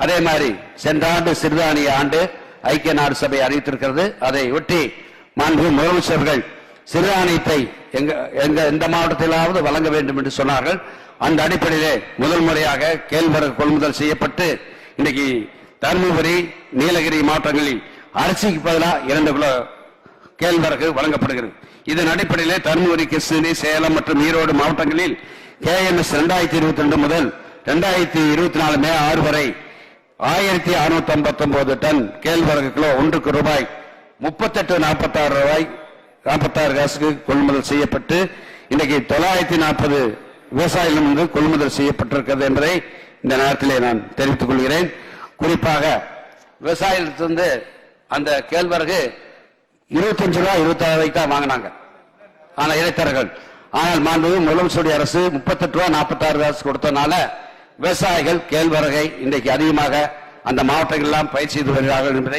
அதே மாதிரி சென்ற ஆண்டு சிறுதானிய ஆண்டு ஐக்கிய நாடு சபை அறிவித்திருக்கிறது. அதை ஒட்டி மாண்பு முதலமைச்சர்கள் சிறுதானியத்தை எந்த மாவட்டத்திலாவது வழங்க வேண்டும் என்று சொன்னார்கள். அந்த அடிப்படையிலே முதல் முறையாக கேழ்வரகு கொள்முதல் செய்யப்பட்டு இன்னைக்கு தருமபுரி நீலகிரி மாவட்டங்களில் அரிசிக்கு பதிலாக 2 கிலோ கேழ்வரகு வழங்கப்படுகிறது. இதன் அடிப்படையிலே தருமபுரி, கிருஷ்ணகிரி, சேலம் மற்றும் ஈரோடு மாவட்டங்களில் KNS 2022 முதல் 2024 மே 6 வரை 1659 டன் கேழ்வரகு கிலோ ஒன்றுக்கு ரூபாய் 38.46 காசுக்கு கொள்முதல் செய்யப்பட்டு இன்றைக்கு 940 விவசாயிகளிடமிருந்து கொள்முதல் செய்யப்பட்டிருக்கிறது என்பதை இந்த நேரத்திலே நான் தெரிவித்துக் கொள்கிறேன். குறிப்பாக விவசாயிகளிடத்திலிருந்து அந்த கேழ்வரகு 25 ரூபாய் 26 ரூபாய்க்கு தான் வாங்கினாங்க இடைத்தரகர்கள். ஆனால் மாண்பு முதலமைச்சருடைய அரசு 38 ரூபாய் 46 காசு கொடுத்தனால விவசாயிகள் கேழ்வரகை இன்றைக்கு அதிகமாக அந்த மாவட்டங்கள் எல்லாம் பயிர் செய்து வருகிறார்கள் என்பதை